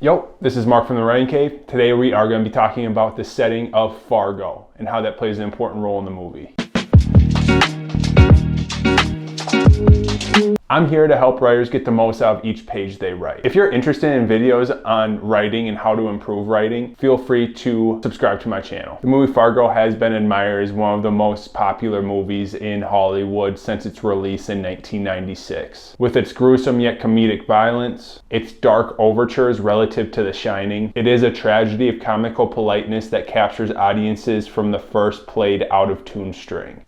Yo, this is Mark from the Writing Cave. Today we are going to be talking about the setting of Fargo and how that plays an important role in the movie. I'm here to help writers get the most out of each page they write. If you're interested in videos on writing and how to improve writing, feel free to subscribe to my channel. The movie Fargo has been admired as one of the most popular movies in Hollywood since its release in 1996. With its gruesome yet comedic violence, its dark overtures relative to The Shining, it is a tragedy of comical politeness that captures audiences from the first played out-of-tune string.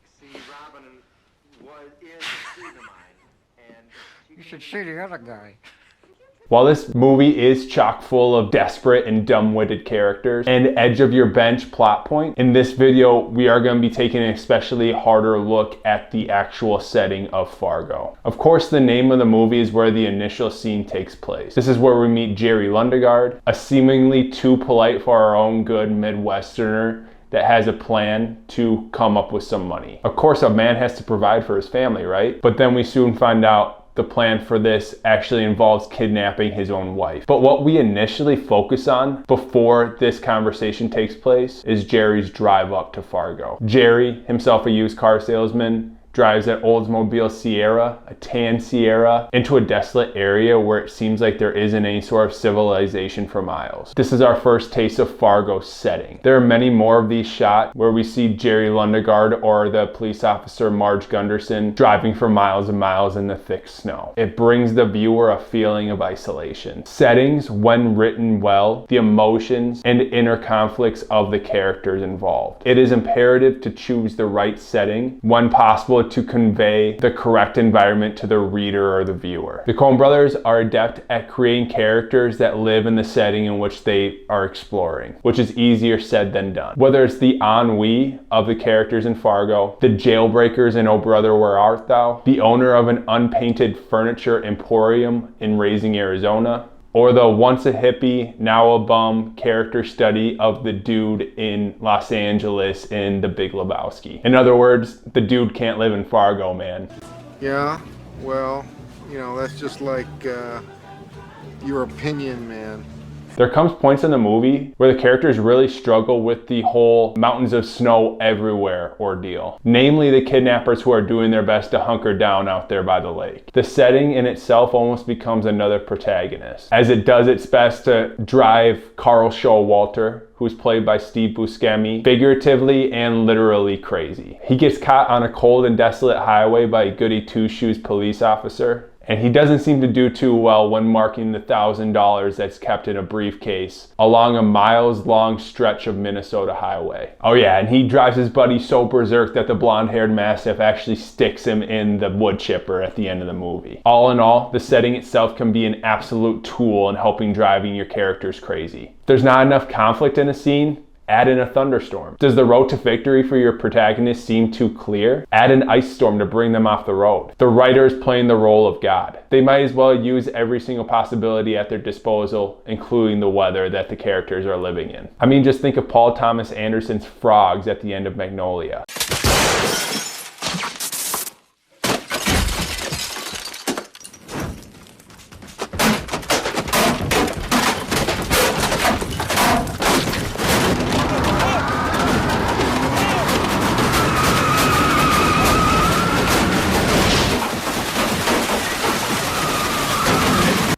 You should see the other guy. While this movie is chock full of desperate and dumb-witted characters and edge-of-your-bench plot point, in this video we are going to be taking an especially harder look at the actual setting of Fargo. Of course, the name of the movie is where the initial scene takes place. This is where we meet Jerry Lundegaard, a seemingly too polite for our own good Midwesterner that has a plan to come up with some money. Of course, a man has to provide for his family, right? But then we soon find out the plan for this actually involves kidnapping his own wife. But what we initially focus on before this conversation takes place is Jerry's drive up to Fargo. Jerry, himself a used car salesman, drives that Oldsmobile Sierra, a tan Sierra, into a desolate area where it seems like there isn't any sort of civilization for miles. This is our first taste of Fargo's setting. There are many more of these shot where we see Jerry Lundegaard or the police officer Marge Gunderson driving for miles and miles in the thick snow. It brings the viewer a feeling of isolation. Settings, when written well, the emotions and inner conflicts of the characters involved. It is imperative to choose the right setting when possible to convey the correct environment to the reader or the viewer. The Coen brothers are adept at creating characters that live in the setting in which they are exploring, which is easier said than done. Whether it's the ennui of the characters in Fargo, the jailbreakers in Oh Brother Where Art Thou, the owner of an unpainted furniture emporium in Raising Arizona, or the once a hippie, now a bum character study of the dude in Los Angeles in The Big Lebowski. In other words, the dude can't live in Fargo, man. Yeah, well, that's just like your opinion, man. There comes points in the movie where the characters really struggle with the whole mountains of snow everywhere ordeal. Namely, the kidnappers who are doing their best to hunker down out there by the lake. The setting in itself almost becomes another protagonist, as it does its best to drive Carl Showalter, who's played by Steve Buscemi, figuratively and literally crazy. He gets caught on a cold and desolate highway by a goody two-shoes police officer, and he doesn't seem to do too well when marking the $1,000 that's kept in a briefcase along a miles-long stretch of Minnesota highway. Oh yeah, and he drives his buddy so berserk that the blonde-haired Mastiff actually sticks him in the wood chipper at the end of the movie. All in all, the setting itself can be an absolute tool in helping driving your characters crazy. If there's not enough conflict in a scene, add in a thunderstorm. Does the road to victory for your protagonist seem too clear? Add an ice storm to bring them off the road. The writer is playing the role of God. They might as well use every single possibility at their disposal, including the weather that the characters are living in. I mean, just think of Paul Thomas Anderson's frogs at the end of Magnolia.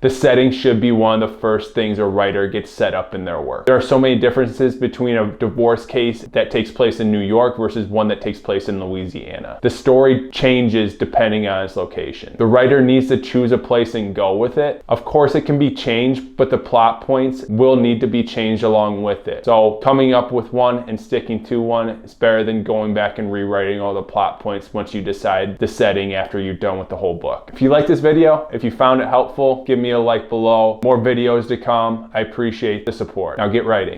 The setting should be one of the first things a writer gets set up in their work. There are so many differences between a divorce case that takes place in New York versus one that takes place in Louisiana. The story changes depending on its location. The writer needs to choose a place and go with it. Of course, it can be changed, but the plot points will need to be changed along with it. So coming up with one and sticking to one is better than going back and rewriting all the plot points once you decide the setting after you're done with the whole book. If you like this video, if you found it helpful, give me a like below. More videos to come. I appreciate the support. Now get writing.